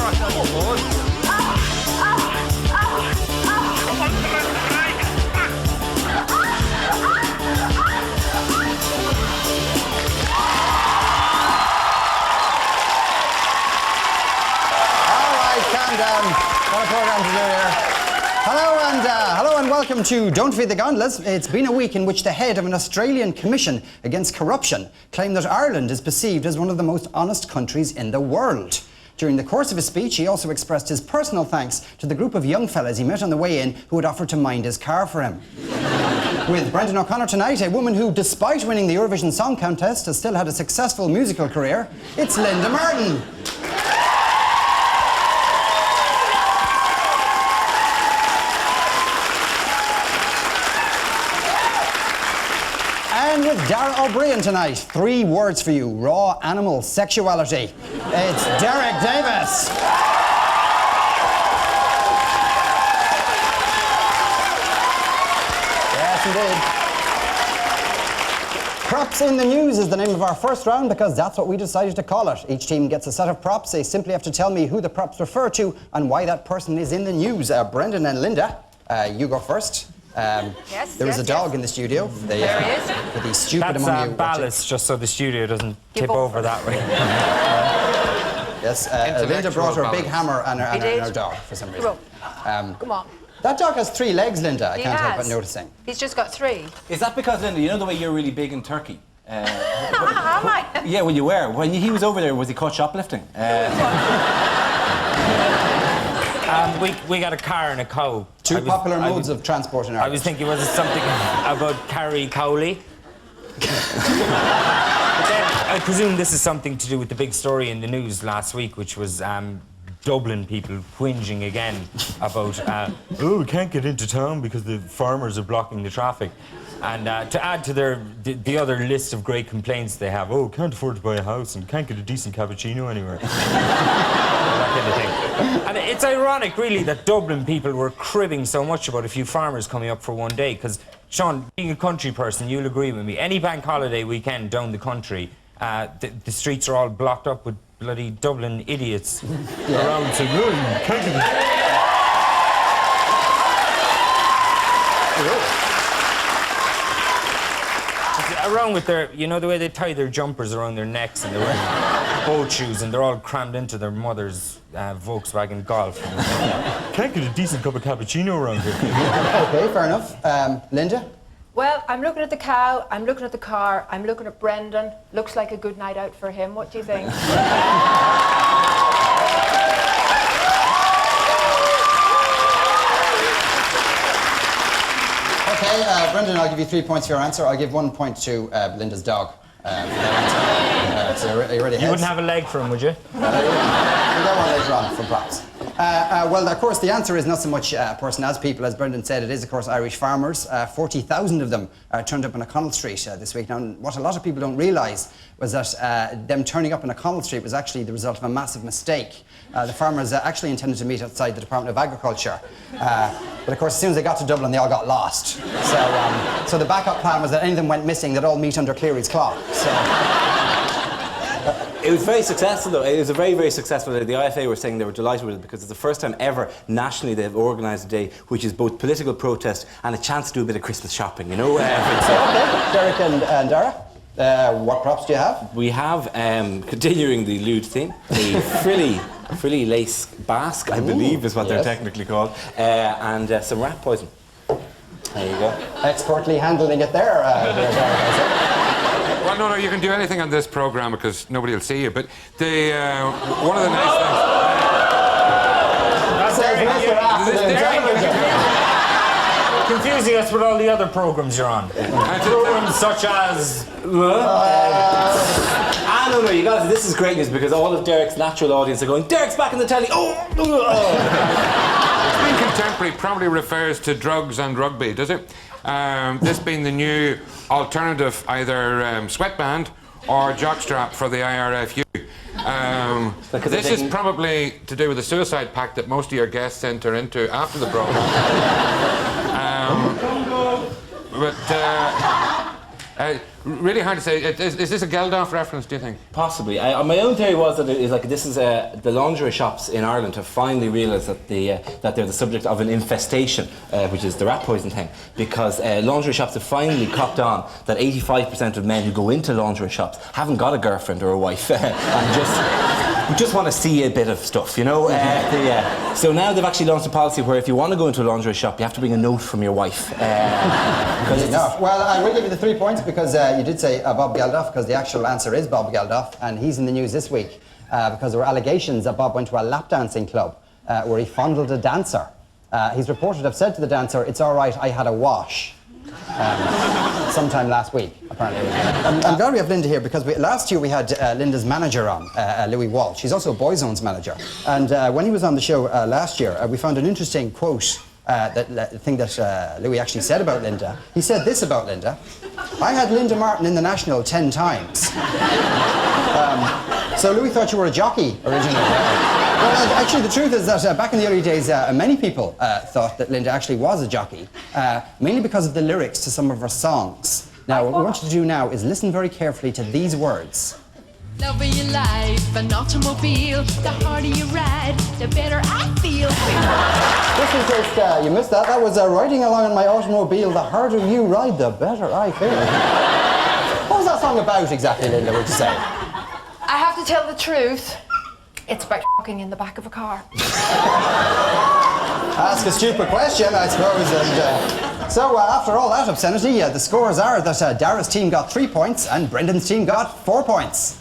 What a program to do here. Hello and welcome to Don't Feed the Gondolas. It's been a week in which the head of an Australian commission against corruption claimed that Ireland is perceived as one of the most honest countries in the world. During the course of his speech, he also expressed his personal thanks to the group of young fellas he met on the way in who had offered to mind his car for him. With Brendan O'Connor tonight, a woman who, despite winning the Eurovision Song Contest, has still had a successful musical career, it's Linda Martin. And with Dara O'Brien tonight, 3 words for you: raw animal sexuality. It's Derek Davis. Yes, indeed. Props in the News is the name of our first round because that's what we decided to call it. Each team gets a set of props. They simply have to tell me who the props refer to and why that person is in the news. Brendan and Linda, you go first. There is a dog in the studio. There he is. For the stupid among you. Ballast, just so the studio doesn't tip over that way. Yes, Linda brought her big hammer and her dog for some reason. Come on. That dog has 3 legs, Linda. I can't help but noticing. He's just got 3. Is that because, Linda, you know the way you're really big in Turkey? Am I? Yeah, well, you were. When he was over there, was he caught shoplifting? We got a car and a cow. 2 popular modes of transport in Ireland. I was thinking, was it something about Carrie Cowley? But then I presume this is something to do with the big story in the news last week, which was Dublin people whinging again about, we can't get into town because the farmers are blocking the traffic. And to add to the other list of great complaints they have, can't afford to buy a house and can't get a decent cappuccino anywhere. That kind of thing. And it's ironic, really, that Dublin people were cribbing so much about a few farmers coming up for one day, because, Sean, being a country person, you'll agree with me, any bank holiday weekend down the country, the streets are all blocked up with bloody Dublin idiots around saying, can't get around with their, you know, the way they tie their jumpers around their necks and they're wearing boat shoes and they're all crammed into their mother's Volkswagen Golf. Can't get a decent cup of cappuccino around here. Okay, fair enough. Linda? Well, I'm looking at the cow, I'm looking at the car, I'm looking at Brendan. Looks like a good night out for him. What do you think? Okay, Brendan, I'll give you 3 points for your answer. I'll give 1 point to Linda's dog for that answer. So you wouldn't have a leg for him, would you? We'll get one later on from props. Well, of course, the answer is not so much a person as people, as Brendan said. It is, of course, Irish farmers. 40,000 of them turned up on O'Connell Street this week. Now, what a lot of people don't realise was that them turning up on O'Connell Street was actually the result of a massive mistake. The farmers actually intended to meet outside the Department of Agriculture. But, of course, as soon as they got to Dublin, they all got lost. So the backup plan was that any of them went missing, they'd all meet under Cleary's clock. So... It was very successful, though. It was a very, very successful day. The IFA were saying they were delighted with it because it's the first time ever nationally they've organised a day which is both political protest and a chance to do a bit of Christmas shopping, you know? Okay, Derek and Dara, what props do you have? We have, continuing the lewd theme, a frilly lace basque, I believe is what they're technically called, and some rat poison. There you go. Expertly handling it there, Well, no, you can do anything on this programme because nobody will see you, but the, one of the nice things... Confusing us with all the other programmes you're on. Programmes such as... No, you guys, this is great news because all of Derek's natural audience are going, Derek's back in the telly, Being contemporary probably refers to drugs and rugby, does it? This being the new alternative, either sweatband or jockstrap for the IRFU. This is probably to do with the suicide pact that most of your guests enter into after the programme. Really hard to say. Is this a Geldof reference, do you think? Possibly. My own theory was that it is like this is the lingerie shops in Ireland have finally realised that that they're the subject of an infestation, which is the rat poison thing, because lingerie shops have finally copped on that 85% of men who go into lingerie shops haven't got a girlfriend or a wife and just want to see a bit of stuff, you know. So now they've actually launched a policy where if you want to go into a lingerie shop, you have to bring a note from your wife. Well, I will give you the 3 points because you did say Bob Geldof, because the actual answer is Bob Geldof, and he's in the news this week because there were allegations that Bob went to a lap dancing club where he fondled a dancer. He's reported to have said to the dancer, "It's all right, I had a wash." Sometime last week, apparently. I'm glad we have Linda here because last year we had Linda's manager on, Louis Walsh. He's also Boy Zone's manager. And when he was on the show last year, we found an interesting quote, the thing that Louis actually said about Linda. He said this about Linda: "I had Linda Martin in the National 10 times. So Louis thought you were a jockey originally. Well, actually, the truth is that back in the early days, many people thought that Linda actually was a jockey, mainly because of the lyrics to some of her songs. Now, what we want you to do now is listen very carefully to these words. Love of your life, an automobile. The harder you ride, the better I feel. Just in case you missed that, that was riding along in my automobile. The harder you ride, the better I feel. What was that song about exactly, Linda, would you say? I have to tell the truth. It's about f***ing in the back of a car. Ask a stupid question, I suppose. And so after all that obscenity, the scores are that Dara's team got 3 points and Brendan's team got 4 points.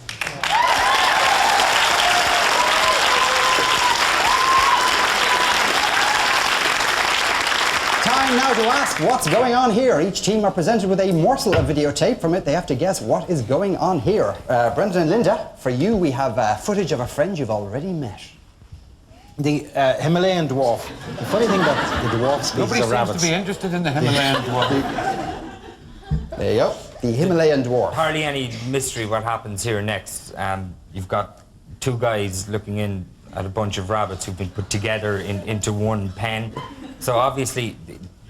Time now to ask what's going on here. Each team are presented with a morsel of videotape. From it, they have to guess what is going on here. Brendan and Linda, for you, we have footage of a friend you've already met. The Himalayan dwarf. The funny thing about the dwarf species Nobody of seems rabbits. to be interested in the Himalayan dwarf. There you go. The Himalayan dwarf. Hardly any mystery what happens here next. You've got two guys looking in at a bunch of rabbits who've been put together into one pen. So obviously,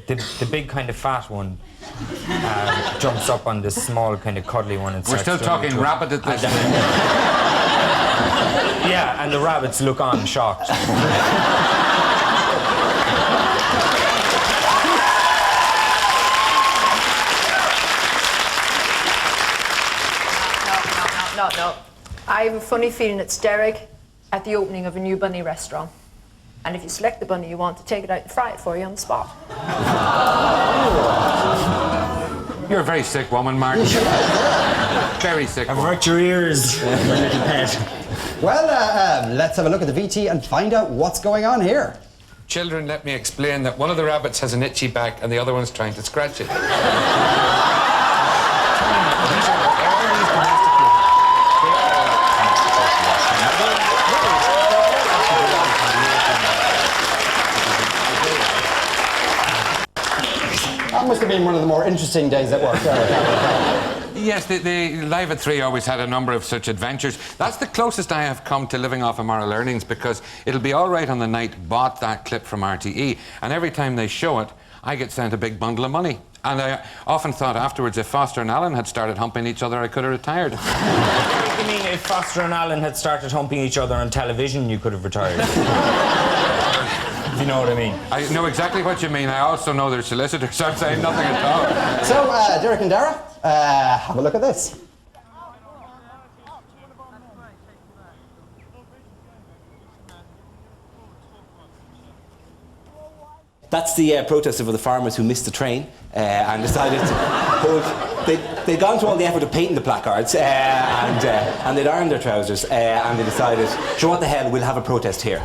the big kind of fat one jumps up on this small kind of cuddly one. And We're still talking rabbit at this. Yeah, and the rabbits look on shocked. No. I have a funny feeling it's Derek at the opening of a new bunny restaurant. And if you select the bunny you want to take it out and fry it for you on the spot. You're a very sick woman, Martin. Very sick woman. Avert your ears, my little pet. Well, let's have a look at the VT and find out what's going on here. Children, let me explain that one of the rabbits has an itchy back and the other one's trying to scratch it. That must have been one of the more interesting days at work. Yes, the Live at 3 always had a number of such adventures. That's the closest I have come to living off of moral earnings, because it'll be all right on the night, bought that clip from RTE, and every time they show it, I get sent a big bundle of money. And I often thought afterwards, if Foster and Alan had started humping each other, I could have retired. You mean if Foster and Alan had started humping each other on television, you could have retired? If you know what I mean. I know exactly what you mean. I also know they're solicitors, so I'm saying nothing at all. So, Derek and Dara, have a look at this. That's the protest of the farmers who missed the train and decided to hold. They'd gone to all the effort of painting the placards and they'd ironed their trousers and they decided, sure, what the hell, we'll have a protest here.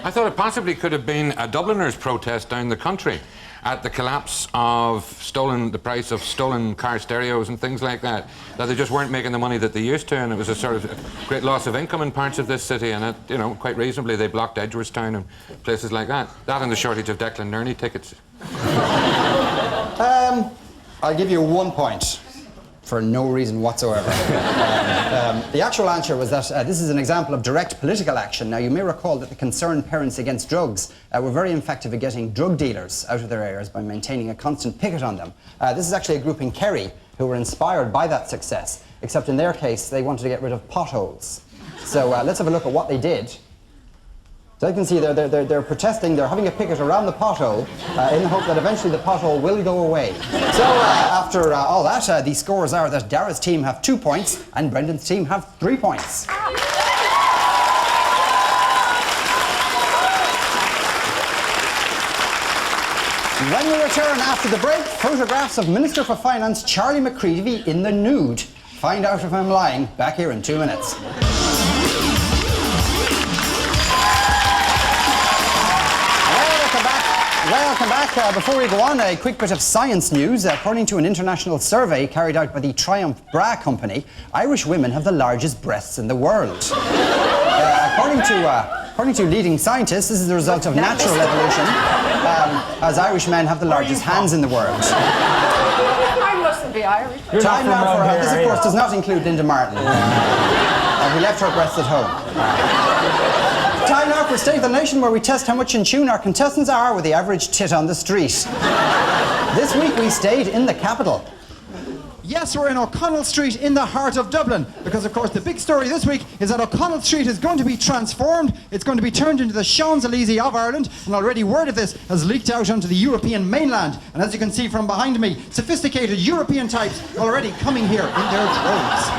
I thought it possibly could have been a Dubliners' protest down the country at the collapse of the price of stolen car stereos and things like that. That they just weren't making the money that they used to, and it was a sort of great loss of income in parts of this city, and you know, quite reasonably they blocked Edgeworthstown and places like that. That and the shortage of Declan Nerney tickets. I'll give you 1 point. for no reason whatsoever. The actual answer was that this is an example of direct political action. Now, you may recall that the Concerned Parents Against Drugs were very effective at getting drug dealers out of their areas by maintaining a constant picket on them. This is actually a group in Kerry who were inspired by that success, except in their case, they wanted to get rid of potholes. So let's have a look at what they did. So you can see they're protesting, they're having a picket around the pothole in the hope that eventually the pothole will go away. So after all that, the scores are that Dara's team have 2 points and Brendan's team have 3 points. When we return after the break, photographs of Minister for Finance Charlie McCreevy in the nude. Find out if I'm lying, back here in 2 minutes. Welcome back. Before we go on, a quick bit of science news. According to an international survey carried out by the Triumph Bra Company, Irish women have the largest breasts in the world. According to leading scientists, this is the result of natural evolution, as Irish men have the largest hands in the world. I mustn't be Irish. Time now for this, of course, does not include Linda Martin. We left her breasts at home. Time now for State of the Nation, where we test how much in tune our contestants are with the average tit on the street. This week we stayed in the capital. Yes, we're in O'Connell Street in the heart of Dublin, because of course the big story this week is that O'Connell Street is going to be transformed. It's going to be turned into the Champs-Élysées of Ireland, and already word of this has leaked out onto the European mainland. And as you can see from behind me, sophisticated European types already coming here in their droves.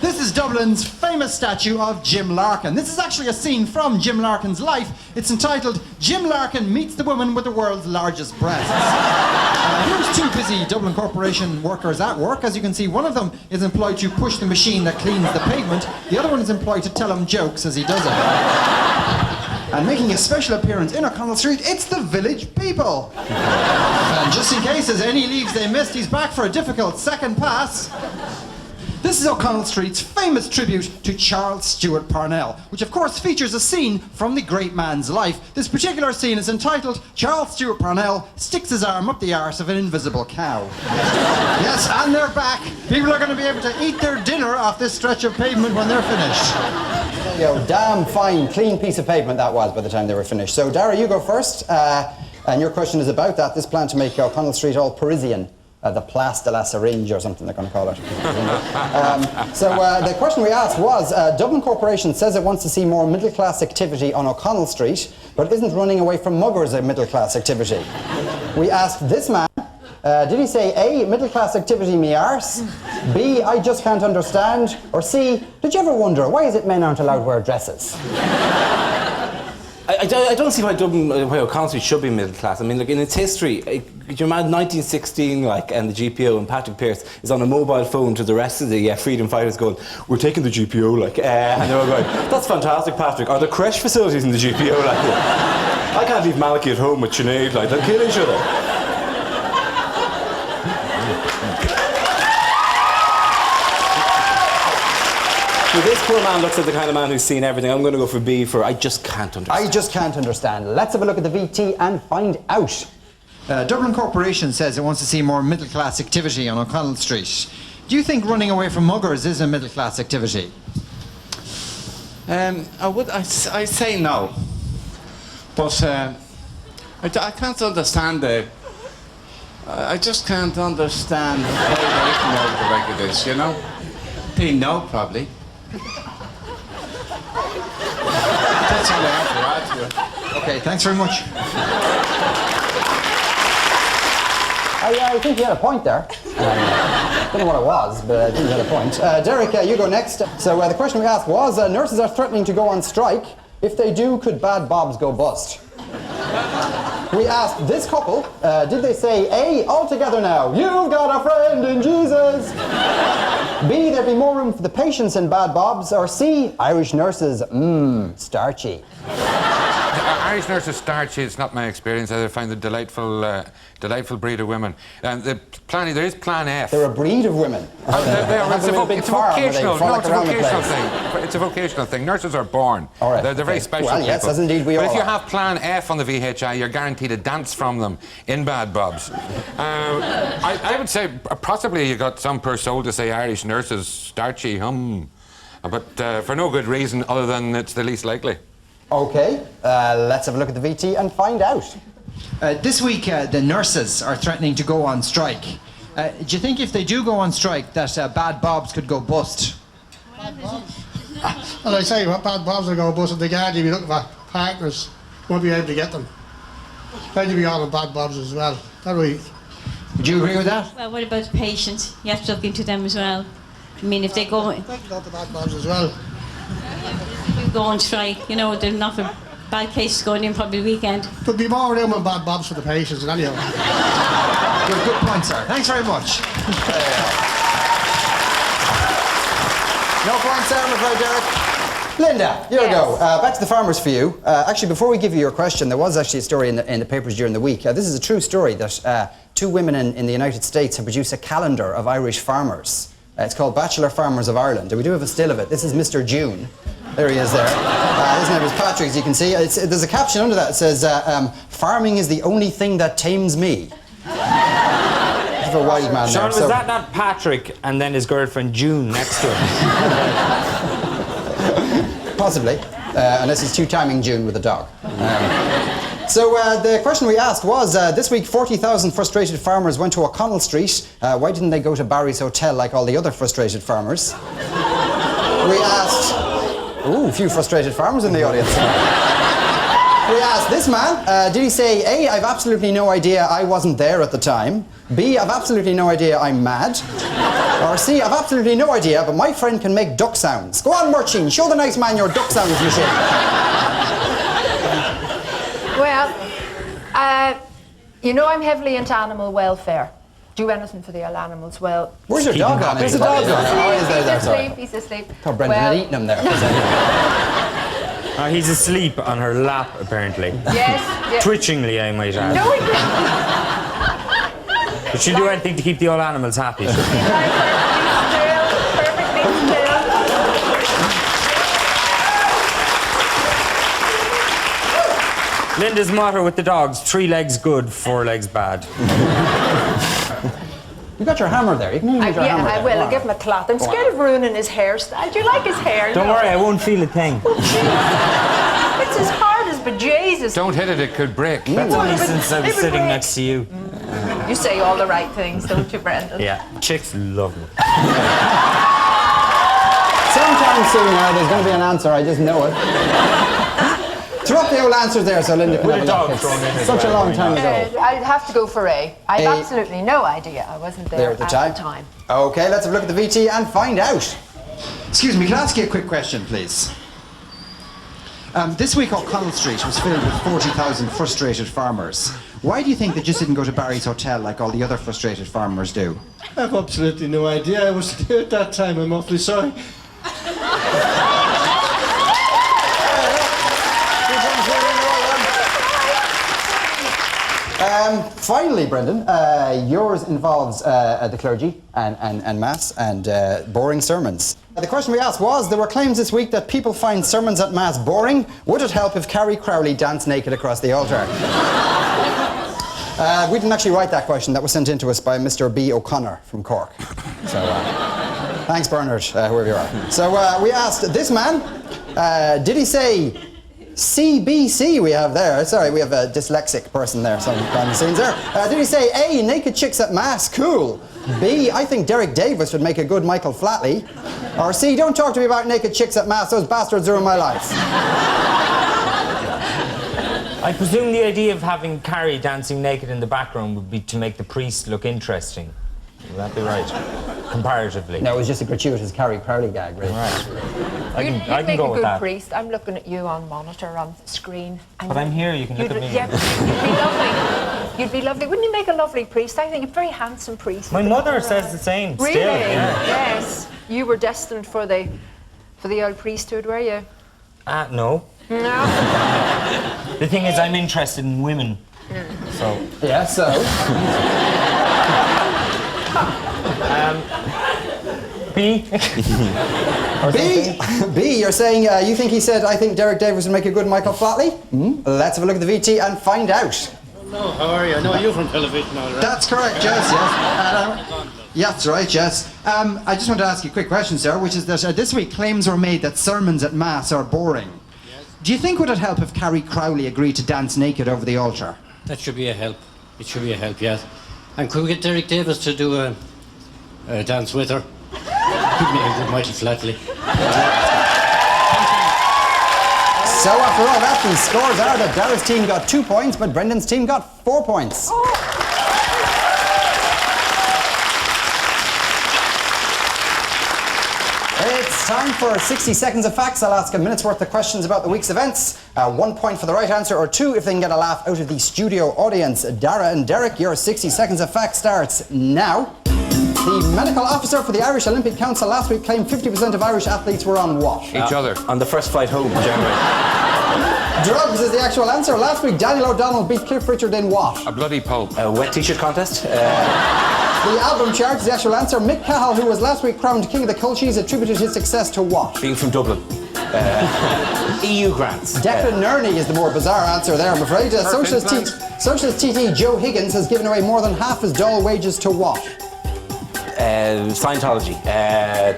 This is Dublin's famous statue of Jim Larkin. This is actually a scene from Jim Larkin's life. It's entitled, Jim Larkin Meets the Woman with the World's Largest Breasts. Here's 2 busy Dublin Corporation workers at work. As you can see, one of them is employed to push the machine that cleans the pavement. The other one is employed to tell him jokes as he does it. And making a special appearance in O'Connell Street, it's the village people. And just in case there's any leaves they missed, he's back for a difficult second pass. This is O'Connell Street's famous tribute to Charles Stewart Parnell, which of course features a scene from the great man's life. This particular scene is entitled, Charles Stewart Parnell sticks his arm up the arse of an invisible cow. Yes, and they're back. People are going to be able to eat their dinner off this stretch of pavement when they're finished. There you go, damn fine, clean piece of pavement that was by the time they were finished. So Dara, you go first, and your question is about that, this plan to make O'Connell Street all Parisian. The Place de la Syringe or something they're going to call it. The question we asked was, Dublin Corporation says it wants to see more middle-class activity on O'Connell Street, but isn't running away from muggers a middle-class activity. We asked this man, did he say A, middle-class activity me arse, B, I just can't understand, or C, did you ever wonder why is it men aren't allowed to wear dresses? I don't see why O'Connell Street should be middle class. I mean, look, in its history, could you imagine 1916, and the GPO and Patrick Pearse is on a mobile phone to the rest of the freedom fighters going, we're taking the GPO, and they're all going, that's fantastic, Patrick. Are there creche facilities in the GPO, I can't leave Malachy at home with Sinead, they'll kill each other. So this poor man looks like the kind of man who's seen everything. I'm going to go for B for I just can't understand. I just can't understand. Let's have a look at the VT and find out. Dublin Corporation says it wants to see more middle-class activity on O'Connell Street. Do you think running away from muggers is a middle-class activity? I say no. But I can't understand I just can't understand how they like it is, you know? They know, probably. That's all I have to add to it. Okay, thanks very much. I think you had a point there. Don't know what it was, but I think you had a point. Derek, you go next. So the question we asked was, nurses are threatening to go on strike. If they do, could bad bobs go bust? We asked this couple, did they say A, all together now, you've got a friend in Jesus? B, there'd be more room for the patients in bad bobs, or C, Irish nurses, starchy. Irish nurses starchy. It's not my experience. I find the delightful breed of women. There is Plan F. They're a breed of women. It's a vocational. No, it's a vocational thing. It's a vocational thing. Nurses are born. All right, They're very special well, people. yes, as indeed we but all if you are. have Plan F on the VHI, you're guaranteed a dance from them in Bad Bobs. I would say possibly you got some poor soul to say Irish nurses starchy, but for no good reason other than it's the least likely. Okay, let's have a look at the VT and find out. This week, the nurses are threatening to go on strike. Do you think if they do go on strike that Bad Bobs could go bust? Well, I say, what Bad Bobs will go bust, and the guard will be looking for partners, won't be able to get them. They'll be all in Bad Bobs as well. Would you agree with that? Well, what about the patients? You have to look into them as well. I mean, if they go... They can go to Bad Bobs as well. Go on strike, you know, there's enough of bad cases going in probably the weekend. There'll be more room in Bad Bobs for the patients, anyhow. Good point, sir. Thanks very much. No points there, I'm afraid, Derek. Linda, here we go. Back to the farmers for you. Actually, before we give you your question, there was actually a story in the papers during the week. This is a true story that two women in the United States have produced a calendar of Irish farmers. It's called Bachelor Farmers of Ireland, and we do have a still of it. This is Mr. June. There he is there. His name is Patrick, as you can see. There's a caption under that that says, farming is the only thing that tames me. A wild man. Sean, there, was that not Patrick and then his girlfriend June next to him? Possibly, unless he's two-timing June with a dog. So the question we asked was, this week 40,000 frustrated farmers went to O'Connell Street. Why didn't they go to Barry's Hotel like all the other frustrated farmers? We asked... Ooh, a few frustrated farmers in the audience. We asked this man, did he say, A, I've absolutely no idea, I wasn't there at the time. B, I've absolutely no idea, I'm mad. Or C, I've absolutely no idea, but my friend can make duck sounds. Go on, Murchine, show the nice man your duck sounds machine. Well, you know I'm heavily into animal welfare. Do anything for the animals. Well, where's your dog on? There's a dog on. Oh, he's there, sorry. He's asleep. I thought Brendan had eaten him there. He's asleep on her lap, apparently. Yes. Twitchingly, I might add. No, he didn't. But she'll do anything to keep the old animals happy. Perfectly still. Linda's motto with the dogs, 3 legs good, 4 legs bad. You got your hammer there. You can use your hammer. I will. I'll give him a cloth. I'm scared of ruining his hairstyle. Do you like his hair? Don't worry, I won't feel a thing. It's as hard as bejesus. Don't hit it could break. That's only since I was sitting next to you. You say all the right things, don't you, Brendan? Yeah, chicks love me. Sometime soon now, there's going to be an answer. I just know it. Throw up the old answers there so Linda can have a look. It's such a long time ago. I'd have to go for A. I've absolutely no idea. I wasn't there at the time. Okay, let's have a look at the VT and find out. Excuse me, can I ask you a quick question, please? This week O'Connell Street was filled with 40,000 frustrated farmers. Why do you think they just didn't go to Barry's Hotel like all the other frustrated farmers do? I have absolutely no idea. I wasn't there at that time. I'm awfully sorry. Finally, Brendan, yours involves the clergy and Mass and boring sermons. The question we asked was, there were claims this week that people find sermons at Mass boring. Would it help if Carrie Crowley danced naked across the altar? We didn't actually write that question. That was sent in to us by Mr. B. O'Connor from Cork. So, thanks, Bernard, whoever you are. So we asked this man, did he say CBC we have there? Sorry, we have a dyslexic person there, some behind the scenes there. Did he say A, naked chicks at Mass, cool? B, I think Derek Davis would make a good Michael Flatley? Or C, don't talk to me about naked chicks at Mass, those bastards ruin my life. I presume the idea of having Carrie dancing naked in the background would be to make the priest look interesting. Would that be right? Comparatively. No, it was just a gratuitous Carrie Crowley gag, really. Right. You'd I can make go a with good that. priest. I'm looking at you on monitor, on screen. But I'm here, you can look at me. Yeah, you'd be lovely. You'd be lovely. Wouldn't you make a lovely priest? I think a very handsome priest. My mother says the same. Really? Still, yeah. Yes. You were destined for the old priesthood, were you? No. No. The thing is, I'm interested in women. So. Yeah, so? B? B, you're saying you think he said, I think Derek Davis would make a good Michael Flatley? Let's have a look at the VT and find out. No, how are you? I know you from television already. That's correct, yes. Yeah, that's right, yes. I just want to ask you a quick question, sir, which is that this week claims were made that sermons at Mass are boring. Yes. Do you think would it help if Carrie Crowley agreed to dance naked over the altar? That should be a help. It should be a help, yes. And could we get Derek Davis to do a dance with her? Could make a good Michael Flatley. So after all that, the scores are that Dara's team got 2 points, but Brendan's team got 4 points. It's time for 60 seconds of facts. I'll ask a minute's worth of questions about the week's events. 1 point for the right answer, or 2 if they can get a laugh out of the studio audience. Dara and Derek, your 60 seconds of facts starts now. The medical officer for the Irish Olympic Council last week claimed 50% of Irish athletes were on what? Each other. On the first flight home, generally. Drugs is the actual answer. Last week, Daniel O'Donnell beat Cliff Richard in what? A bloody pulp. A wet t-shirt contest. The album chart is the actual answer. Mick Cahill, who was last week crowned King of the Culchies, attributed his success to what? Being from Dublin. EU grants. Declan Nerney is the more bizarre answer there, I'm afraid. Socialist TT Joe Higgins has given away more than half his dole wages to what? Scientology.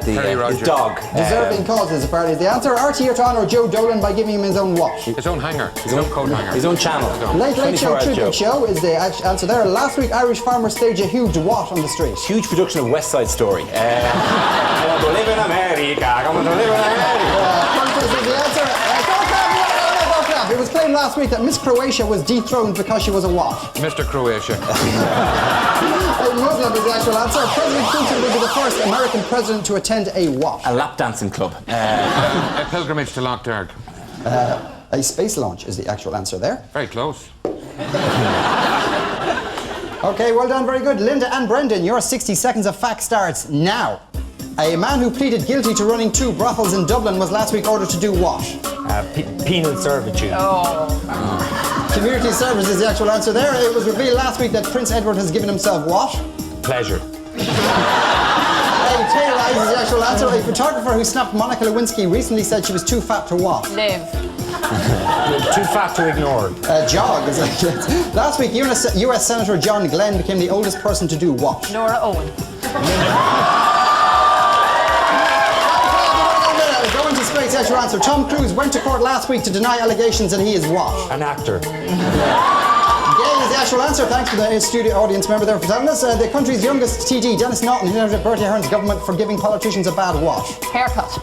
His dog. Deserving causes, apparently, is the answer. RT or to honour Joe Dolan by giving him his own what? His own hanger. His own coat hanger. His own channel. Late Show Tribute Show is the answer there. Last week, Irish farmers staged a huge what on the street? Huge production of West Side Story. I want to live in America. I want to live in America. Countries is the answer. Don't clap. It was claimed last week that Miss Croatia was dethroned because she was a what? Mr. Croatia. Muslim is the actual answer. President Clinton will be the first American president to attend a what? A lap dancing club. A pilgrimage to Loch Derg. A space launch is the actual answer there. Very close. Okay, well done, very good. Linda and Brendan, your 60 seconds of fact starts now. A man who pleaded guilty to running 2 brothels in Dublin was last week ordered to do what? Penal servitude. Community service is the actual answer there. It was revealed last week that Prince Edward has given himself what? Pleasure. A tail rise is the actual answer. A photographer who snapped Monica Lewinsky recently said she was too fat to what? Live. Too fat to ignore. Jog is it? Last week, US Senator John Glenn became the oldest person to do what? Nora Owen. Going to space, that's your answer. Tom Cruise went to court last week to deny allegations that he is what? An actor. Gay is the actual answer. Thanks for the studio audience member there for telling us. The country's youngest TD, Dennis Naughton, inherited Bertie Ahern's government for giving politicians a bad what? Haircut.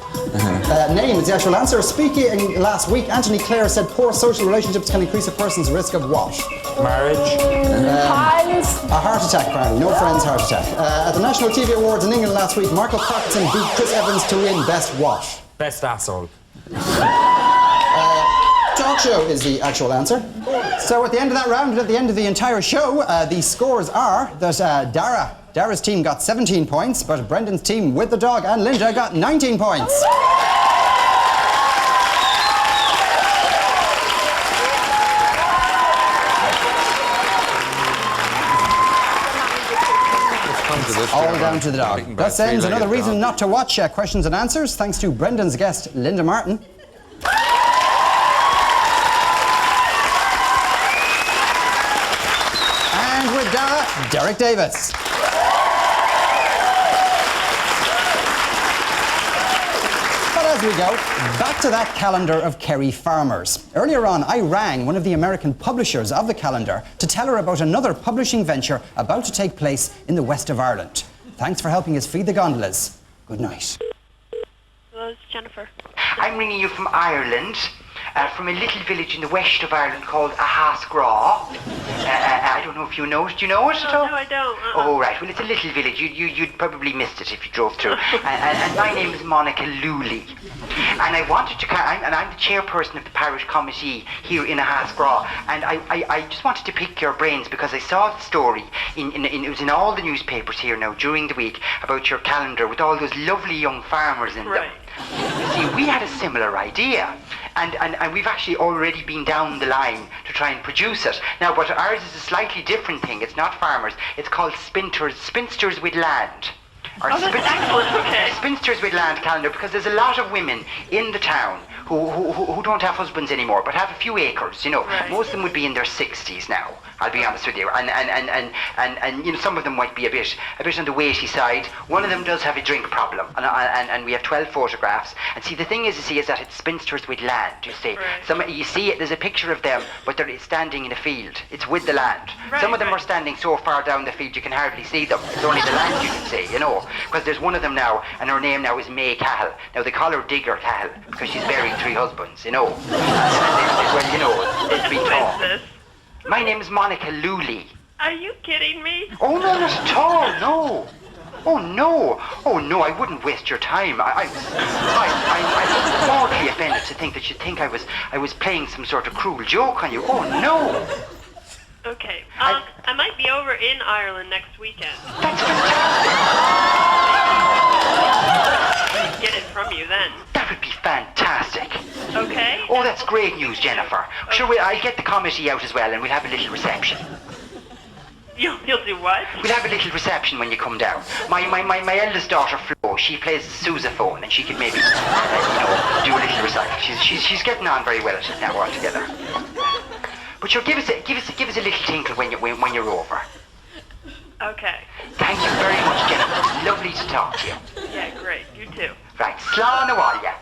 Name is the actual answer. Speaking last week, Anthony Clare said poor social relationships can increase a person's risk of what? Marriage. A heart attack, apparently. No friends heart attack. At the National TV Awards in England last week, Michael Parkinson beat Chris Evans to win Best what? Best asshole. Talk show is the actual answer. So at the end of that round, and at the end of the entire show, the scores are that Dara's team got 17 points, but Brendan's team with the dog and Linda got 19 points. All down to the dog. That ends another reason not to watch Questions and Answers, thanks to Brendan's guest, Linda Martin. And with Dara, Derek Davis. But as we go, back to that calendar of Kerry farmers. Earlier on, I rang one of the American publishers of the calendar to tell her about another publishing venture about to take place in the west of Ireland. Thanks for helping us feed the gondolas. Good night. Hello, it's Jennifer. I'm ringing you from Ireland, from a little village in the west of Ireland called Ahasgraw. I don't know if you know it. Do you know it at all? No, I don't. Oh, right. Well, it's a little village. You'd probably missed it if you drove through. And my name is Monica Looley. And I wanted to... I'm the chairperson of the parish committee here in Ahasgraw. And I just wanted to pick your brains because I saw the story. It was in all the newspapers here now during the week about your calendar with all those lovely young farmers in them. You see, we had a similar idea. and we've actually already been down the line to try and produce it. Now, but ours is a slightly different thing. It's not farmers. It's called spinsters with land. That's excellent, okay. Spinsters with land calendar, because there's a lot of women in the town who don't have husbands anymore, but have a few acres, you know. Right. Most of them would be in their 60s now, I'll be honest with you. And you know, some of them might be a bit on the weighty side. One of them does have a drink problem, and we have 12 photographs. And see, the thing is that it's spinsters with land, you see. Right. You see it, there's a picture of them, but they're standing in a field. It's with the land. Right, Some of them are standing so far down the field you can hardly see them. It's only the land you can see, you know. Because there's one of them now, and her name now is May Cahill. Now, they call her Digger Cahill, because she's buried 3 husbands, you know. Well, you know, it's been Who taught. is this? My name is Monica Looley. Are you kidding me? Oh, no, not at all, no. Oh, no. Oh, no, I wouldn't waste your time. I'm mortally offended to think that you think I was playing some sort of cruel joke on you. Oh, no. Okay. I might be over in Ireland next weekend. That's fantastic. Get it from you then. That would be fantastic. Okay. Oh, that's great news, Jennifer. Sure, I'll get the committee out as well, and we'll have a little reception. You'll do what? We'll have a little reception when you come down. My eldest daughter, Flo, she plays sousaphone, and she could maybe, do a little recital. She's getting on very well at it now altogether. But sure, give us a little tinkle when you're over. Okay. Thank you very much, Jennifer. Lovely to talk to you. Yeah, great. You too. Right, slán na bhaile.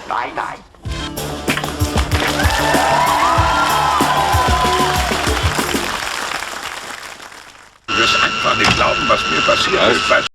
Bye bye. Du wirst einfach nicht glauben, was mir passiert ist.